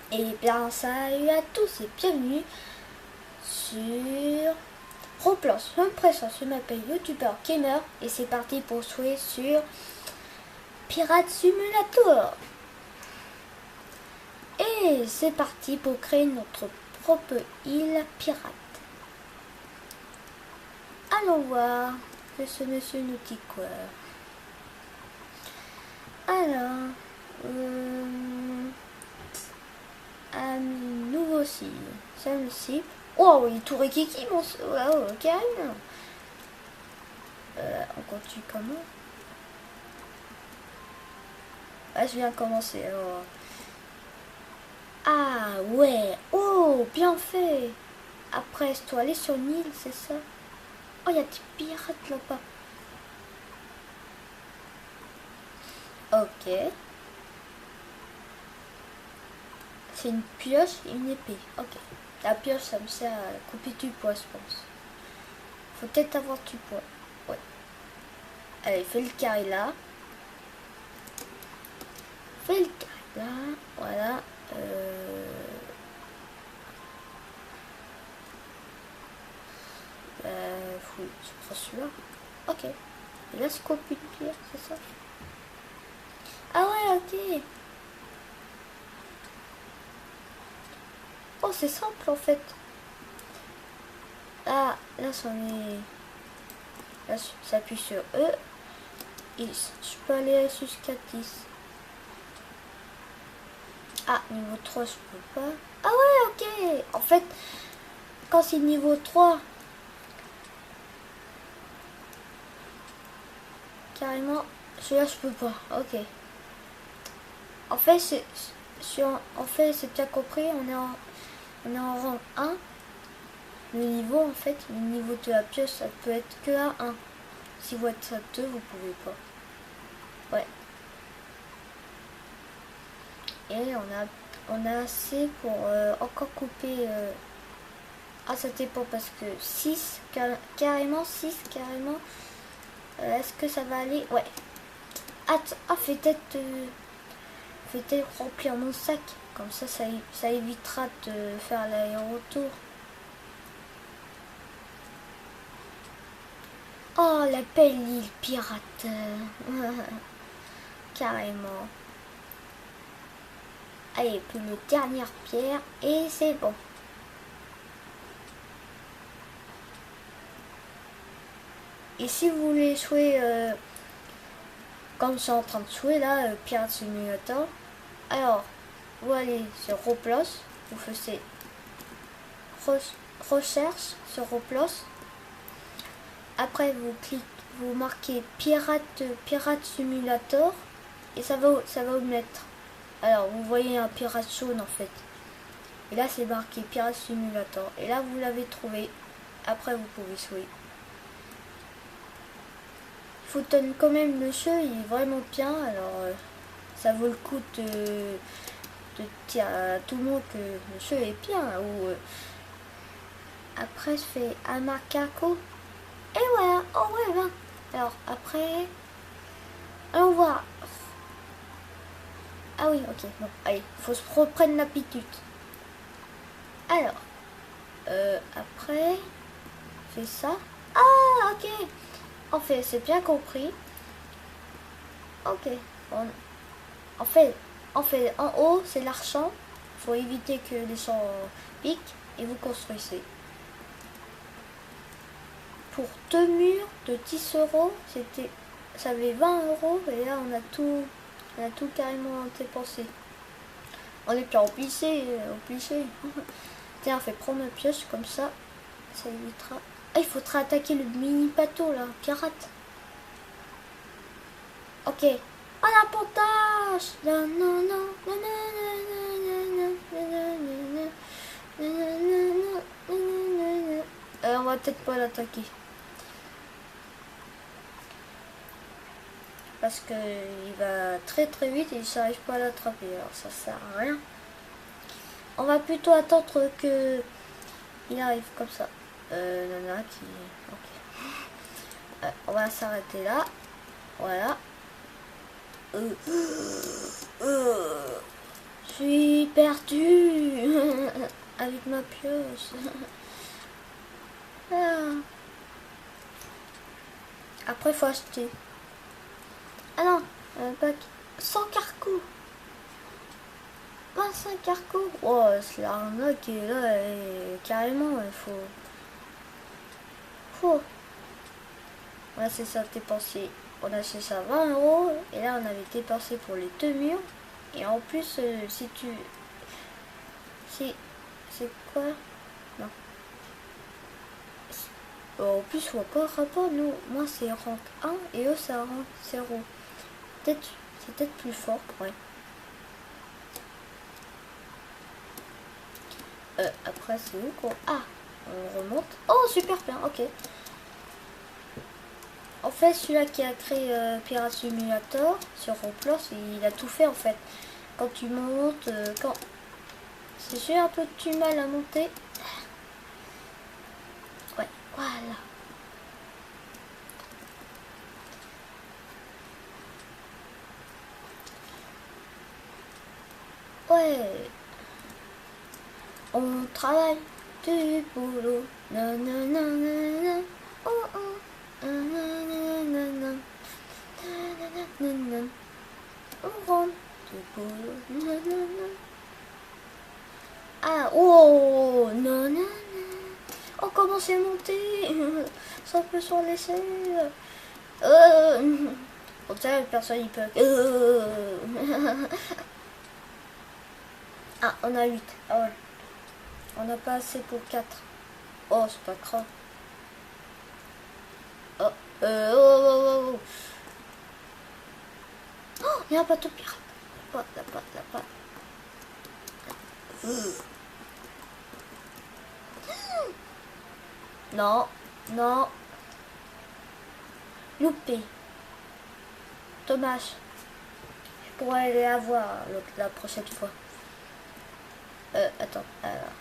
Et bien salut à tous et bienvenue sur Roblox. Je me présente, je m'appelle YouTuber Gamer et c'est parti pour jouer sur Pirate Simulator. Et c'est parti pour créer notre propre île pirate. Allons voir que ce monsieur nous dit quoi. Alors, nouveau cible. C'est le cible. Oh, il est tout rikiki, mon... Wow, carrément. On continue comment? Ah, je viens de commencer, alors. Ah, ouais. Oh, bien fait. Après, je dois aller sur une île, c'est ça? Oh, il y a des pirates là-bas. Ok. C'est une pioche et une épée. Ok. La pioche, ça me sert à couper du poids, je pense. Faut peut-être avoir du poids. Ouais. Allez, fais le carré là. Fais le carré là. Voilà. Oui, je prends celui-là. Ok. Et là, c'est quoi plus de pierre, c'est ça? Ah ouais, ok. Oh, c'est simple en fait. Ah, là, ça est... Là, j'appuie sur E. Et je peux aller jusqu'à 10. Ah, niveau 3, je peux pas. Ah ouais, ok. En fait, quand c'est niveau 3, carrément, celui-là, je peux pas. Ok. En fait, c'est bien compris, on est en rang 1. Le niveau, en fait, le niveau de la pioche, ça peut être que à 1. Si vous êtes à 2, vous pouvez pas. Ouais. Et on a assez pour encore couper... Ah, ça dépend parce que 6, carrément 6, carrément. Est-ce que ça va aller? Ouais. Ah, fais peut-être remplir mon sac. Comme ça évitera de faire l'aller-retour. Oh, la belle île pirate. Carrément. Allez, puis une dernière pierre et c'est bon. Et si vous voulez jouer comme je suis en train de jouer là, Pirate Simulator, alors vous allez sur Roblox, vous faites recherche sur Roblox. Après vous marquez Pirate Simulator et ça va vous mettre. Alors vous voyez un pirate jaune en fait. Et là c'est marqué Pirate Simulator. Et là vous l'avez trouvé. Après vous pouvez jouer. Il faut tenir quand même le jeu, il est vraiment bien. Alors ça vaut le coup de dire à tout le monde que le jeu est bien. Ou après je fais un macaco. Et voilà, oh ouais, ben. Alors après, allons voir. Ah oui, ok, bon, allez, faut se reprendre l'habitude. Alors, après, fais ça. Ah, ok. En fait, c'est bien compris. Ok. Bon. En fait, en haut, c'est l'argent. Faut éviter que les gens piquent et vous construisez. Pour 2 murs de 10 euros, ça avait 20 euros et là on a tout carrément dépensé. On est plus obligé. Tiens, on fait prendre une pioche comme ça évitera. Ah, il faudra attaquer le mini bateau là, pirate. Ok. Oh la pontage. On va peut-être pas l'attaquer. Parce que il va très très vite et j'arrive pas à l'attraper, alors ça sert à rien. On va plutôt attendre que il arrive comme ça. Nana qui... Ok. On va s'arrêter là. Voilà. Je suis perdu avec ma pioche. Ah. Après, faut acheter. Ah non, pas 100 carcos. 25 carcos. Oh, c'est l'arnaque et là, et carrément, il faut. Là, c'est ça dépensé. On a acheté ça 20 euros. Et là, on avait dépensé pour les 2 murs. Et en plus, si tu... C'est quoi? Non. En plus, on voit pas le rapport. Nous, moi, c'est rank 1 et eux, c'est rank 0. Peut-être, c'est peut-être plus fort, ouais. Après, c'est où quoi? Ah, on remonte. Oh, super bien, ok. En fait, celui-là qui a créé Pirate Simulator sur Roblox, il a tout fait en fait. Quand tu montes, quand... C'est sûr, un peu du mal à monter. Ouais, voilà. Ouais. On travaille du boulot. Non, non, non, non, non. Oh, oh. Non, non, non, non, non. Non, non, non. On rentre du boulot. Non, non, non. Ah, oh, non, non, non. Oh, comment c'est monté. Ça peut s'en laisser. Comme ça, personne il peut. Ah, on a 8. Ah ouais. On n'a pas assez pour 4. Oh, c'est pas grave. Oh, oh. Oh, il y a un bateau pirate. La pâte. Non, non. Loupé. Dommage. Je pourrais les avoir la prochaine fois. Attends. Alors.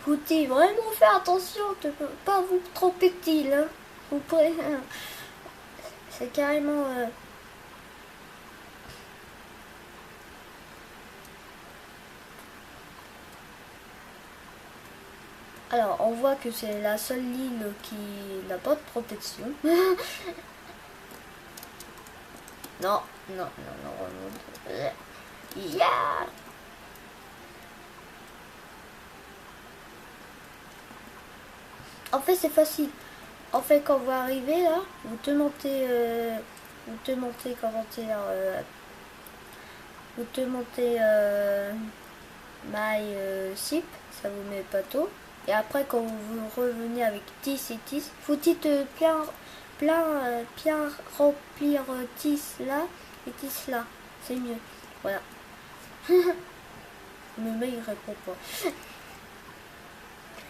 Faut-il vraiment faire attention de ne pas vous tromper de île, hein. Vous pourrez... C'est carrément... Alors, on voit que c'est la seule île qui n'a pas de protection. Non, remonte. Yeah. En fait, c'est facile. En fait, quand vous arrivez là, vous te montez comment dire, vous te montez my ship, ça vous met bateau. Et après, quand vous revenez avec 10 et 10, faut-il bien remplir 10 là et 10 là. C'est mieux. Voilà. Le mec il répond pas.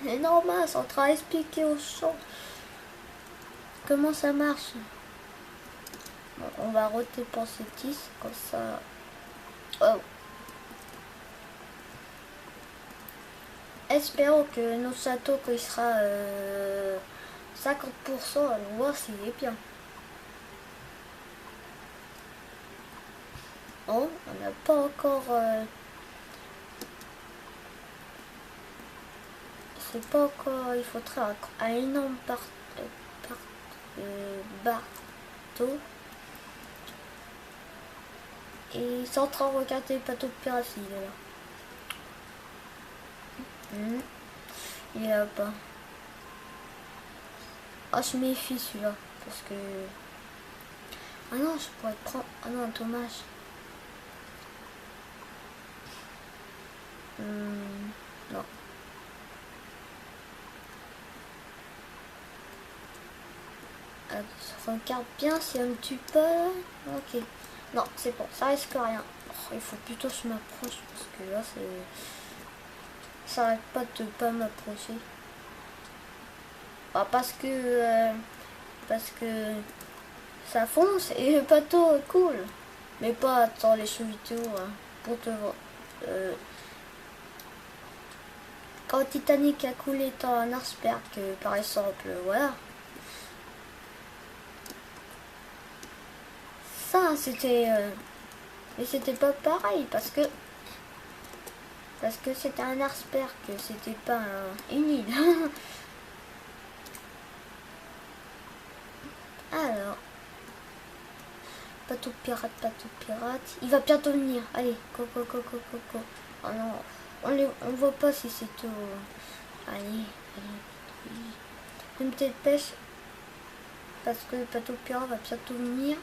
C'est normal, c'est en train d'expliquer aux gens comment ça marche. Bon, on va redépenser 10 comme ça. Oh. Espérons que notre château qu'il sera 50%, allons voir s'il est bien. Oh, on n'a pas encore... c'est pas encore... Il faudrait un énorme bateau. Et c'est en train de regarder le bateau de piraterie là. Il est là-bas. Ah, je méfie celui-là. Parce que... Ah non, je pourrais prendre... Ah non, dommage. Non. Regarde bien si on me tue pas. Ok. Non, c'est bon, ça risque rien. Oh, il faut plutôt que je m'approche parce que là, c'est... Ça arrête pas de pas m'approcher. Ah, parce que ça fonce et le bateau coule. Mais pas dans les jeux vidéo, hein, pour te voir. Quand Titanic a coulé dans un iceberg, par exemple, voilà. Ça, c'était Mais c'était pas pareil parce que c'était un iceberg, que c'était pas une île. Alors, bateau pirate, bateau pirate. Il va bientôt venir. Allez, go, go, go, go, go, go. Oh non, on voit pas si c'est tout. Allez, allez. Une petite pêche. Parce que le bateau pirate va bientôt venir.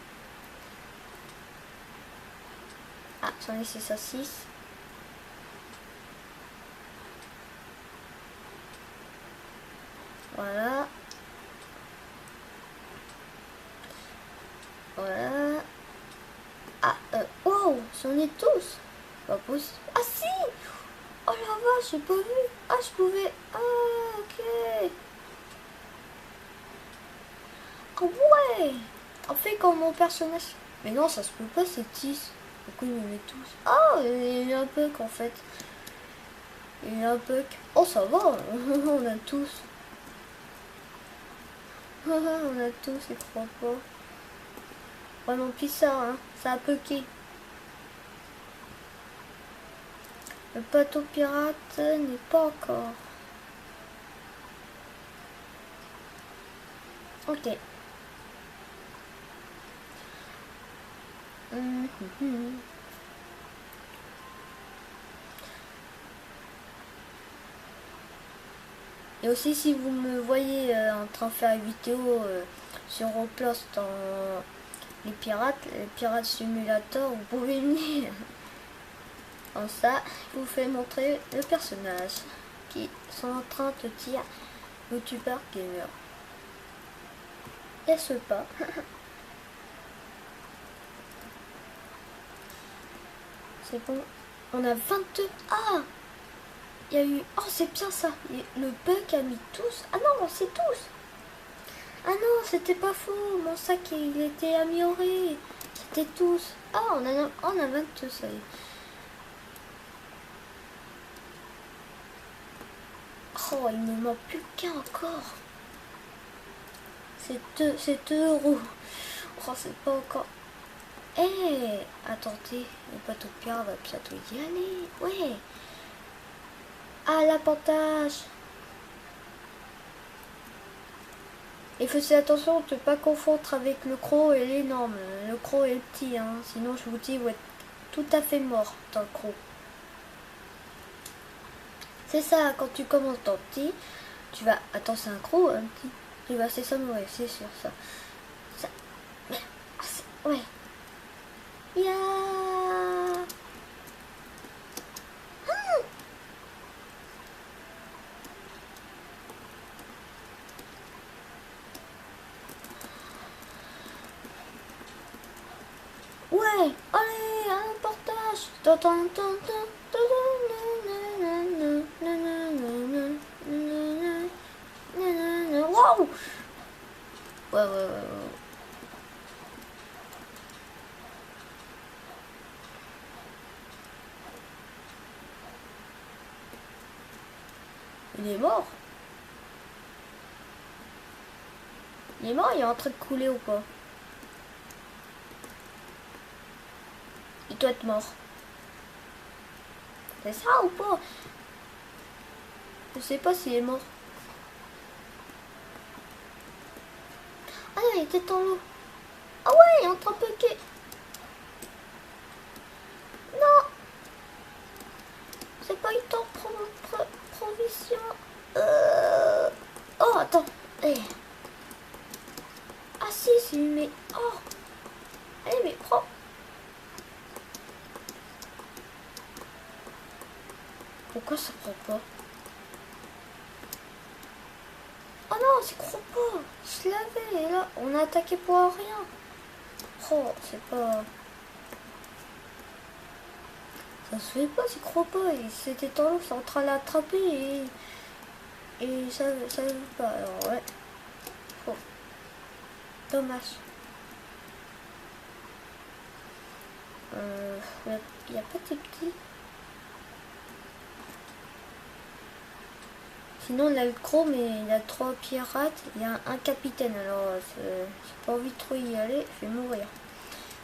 Ah, j'en ai laissé ça 6. Voilà. Voilà. Ah, wow, j'en ai tous. Pas possible. Ah si. Oh la vache, j'ai pas vu. Ah, je pouvais. Ah, ok. Ah ouais. En fait, comme mon personnage. Mais non, ça se peut pas, c'est 10. Pourquoi il me met tous? Ah, il y a un bug en fait. Il y a un bug. Oh, ça va. On a tous. On a tous, je crois pas. Vraiment bizarre, hein. Ça a bugué. Le bateau pirate n'est pas encore. Ok. Et aussi, si vous me voyez en train de faire une vidéo sur Roblox dans les pirates simulator, vous pouvez venir. Comme ça, je vous fais montrer le personnage qui sont en train de dire youtubeur gamer. Et ce pas. C'est bon. On a 22. Ah! Il y a eu... Oh, c'est bien ça. Le bug a mis tous. Ah non, c'est tous. Ah non, c'était pas faux. Mon sac, il était amélioré. C'était tous. Ah, on a 22, ça y est. Oh, il ne manque plus qu'un encore. C'est 2 euros. Oh, c'est pas encore... Eh, attendez. Le bateau pirate va bientôt y aller. Ouais. Ah, l'avantage. Il faut faire attention de ne pas confondre avec le croc et l'énorme. Le croc est petit, hein. Sinon, je vous dis, vous êtes tout à fait mort dans le croc. C'est ça, quand tu commences dans le petit, tu vas... Attends, c'est un croc, un petit. Tu vas, c'est ça, ouais, c'est sûr, ça. Ça... Ouais. Yeah. Ouais, allez, un portage. Wow. Ouais. Il est mort. Il est mort, il est en train de couler ou pas? Il doit être mort. C'est ça ou pas? Je sais pas s'il est mort. Ah non, il était dans l'eau. Ah ouais, il est en train de bugger. Non. C'est pas une temps provision. Oh, attends. Hey. Ah si, c'est une... Mais... Oh. Allez, mais prends. Pourquoi ça prend pas? Oh non, c'est croit pas. Je l'avais et là, on a attaqué pour rien. Oh, c'est pas... Ça se fait pas, c'est croit pas. C'était en l'eau, c'est en train de l'attraper et ça veut pas. Alors ouais. Oh. Dommage. Il n'y a pas de petits. Sinon, il a le gros, mais il a 3 pirates. Il y a un capitaine. Alors, j'ai pas envie de trop y aller. Je vais mourir.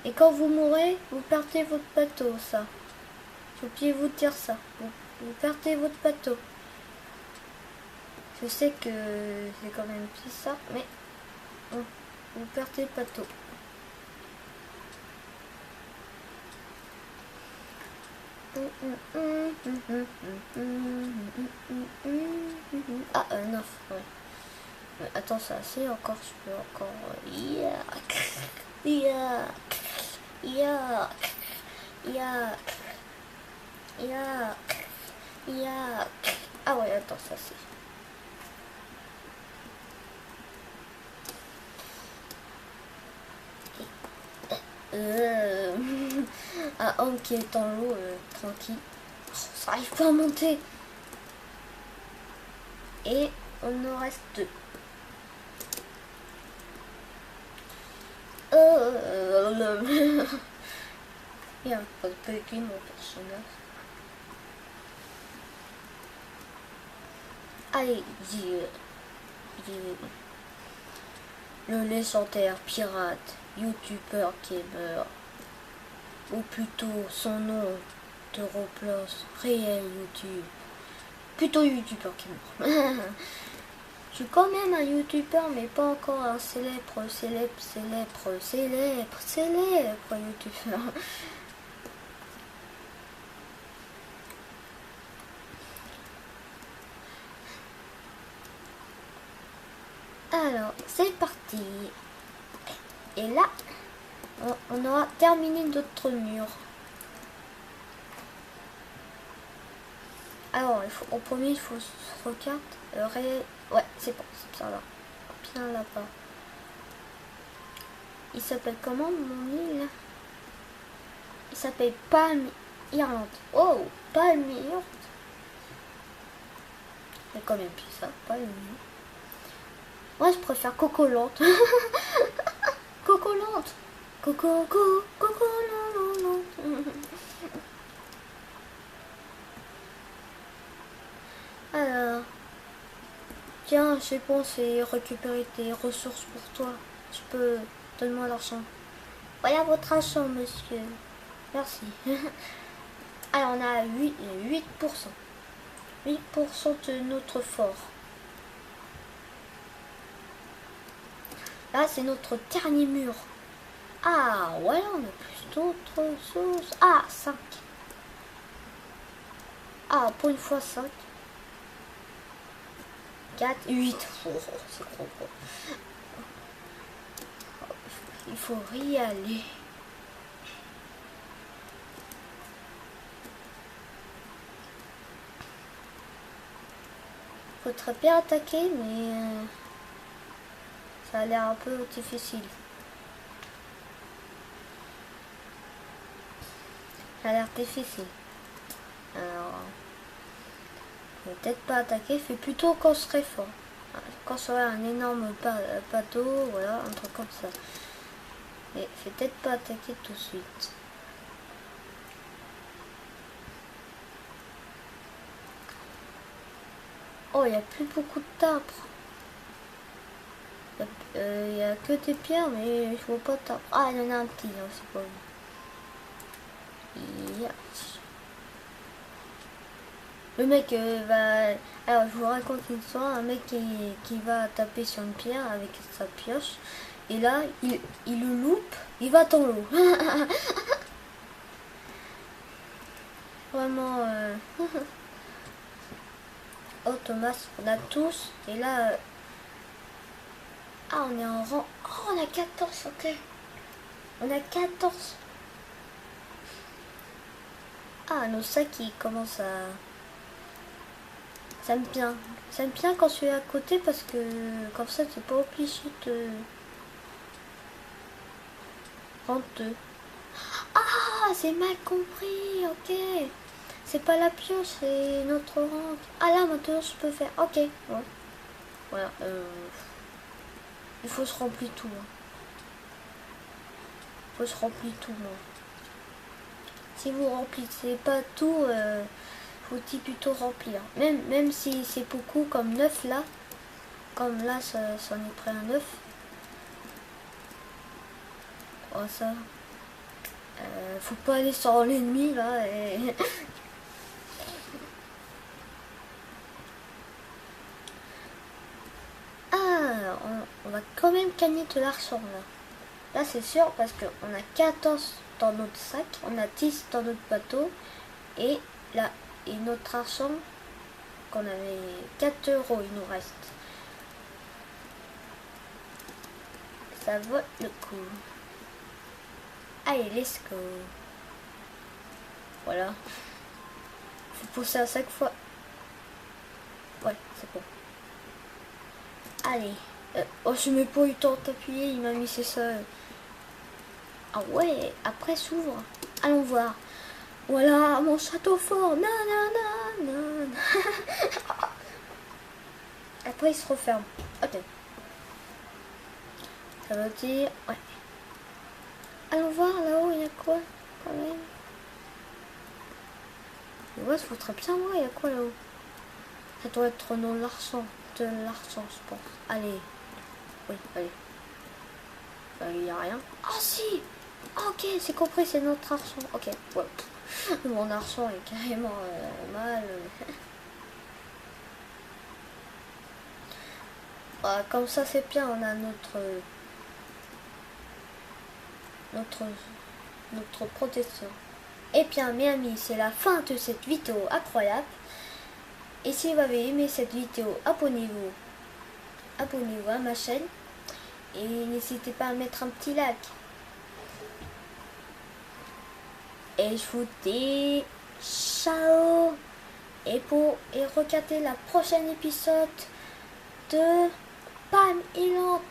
Et quand vous mourrez, vous perdez votre bateau, ça. J'ai oublié de vous dire ça. Vous perdez votre bateau. Je sais que c'est quand même bizarre, mais vous perdez le bateau. Ah, 9, ouais. Attends, ça c'est encore, je peux encore. Ah ouais, attends, ça c'est. Un homme qui est en l'eau, tranquille. Ça arrive pas à monter. Et on en reste 2. Il n'y a pas de petit mon personnage. Allez, le légendaire pirate, youtubeur gamer, ou plutôt son nom de Roblox, réel YouTube, plutôt youtubeur gamer. Je suis quand même un youtubeur, mais pas encore un célèbre youtubeur. Alors, c'est parti. Et là, on aura terminé notre mur. Alors, au premier, il faut se regarder. Ouais, c'est bon, c'est ça là. Bien là-bas. Il s'appelle comment mon île? Il s'appelle Palm Irlande. Oh, Palm Irlande. C'est quand même plus ça, Palm Irlande. Moi, je préfère Cocolante. Cocolante. Coco. Alors, tiens, j'ai pensé récupérer des ressources pour toi. Tu peux, donne-moi l'argent. Voilà votre argent, monsieur. Merci. Alors, on a 8%. 8% de notre fort. Là, c'est notre dernier mur. Ah, voilà, on a plus d'autres choses. Ah, 5. Ah, pour une fois 5. 4, 8. Oh, c'est gros. Il faut y aller. Faut très bien attaquer, mais ça a l'air un peu difficile. Ça a l'air difficile. Alors, peut-être pas attaquer, fait plutôt qu'on serait fort. Quand ça aurait un énorme bateau, voilà, un truc comme ça. Mais fait peut-être pas attaquer tout de suite. Oh, il n'y a plus beaucoup d'arbres. Il n'y a que des pierres, mais je vois pas d'arbres. Ah, il y en a un petit, hein, c'est pas vu. Yeah. Le mec va... Alors, je vous raconte une histoire. Un mec qui va taper sur une pierre avec sa pioche. Et là, il le loupe. Il va dans l'eau. Vraiment... Oh, Thomas, on a tous. Et là... Ah, on est en rang... Oh, on a 14, ok. On a 14. Ah, nos sacs, ils commencent à... Ça me bien. Ça me bien quand je suis à côté parce que comme ça, tu n'es pas obligé de rentrer. Ah, c'est mal compris, ok. C'est pas la pioche, c'est notre rang. Ah là, maintenant, je peux faire. Ok, ouais. Voilà. Il faut se remplir tout. Hein. Il faut se remplir tout, moi. Si vous remplissez pas tout... faut-il plutôt remplir. Même si c'est beaucoup comme 9 là. Comme là, ça en est près à 9. Oh ça. Faut pas aller sur l'ennemi là et... Ah, on va quand même gagner de l'argent là. Là c'est sûr parce qu'on a 14 dans notre sac, on a 10 dans notre bateau et là, et notre argent qu'on avait 4 euros il nous reste. Ça vaut le coup. Allez, let's go. Voilà. Faut pousser à chaque fois. Ouais, c'est bon. Allez. Oh, je n'ai pas eu le temps d'appuyer, il m'a mis c'est ça. Ah ouais, après s'ouvre. Allons voir. Voilà, mon château fort. Nanana. Après, il se referme. Ok. Ça veut dire... Ouais. Allons voir là-haut, il y a quoi quand même. Ouais, ça faudrait bien voir, il y a quoi là-haut. Ça doit être non l'argent. De l'argent, je pense. Allez. Oui, allez. Il n'y a rien. Ah si. Ok, c'est compris, c'est notre argent. Ok, ouais. Mon argent est carrément mal. Ah, comme ça, c'est bien, on a notre protection. Et bien, mes amis, c'est la fin de cette vidéo incroyable. Et si vous avez aimé cette vidéo, abonnez-vous à ma chaîne. Et n'hésitez pas à mettre un petit like. Et je vous dis ciao. Et regardez la prochaine épisode de Palm Island.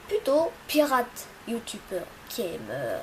Plutôt pirate youtubeur gamer.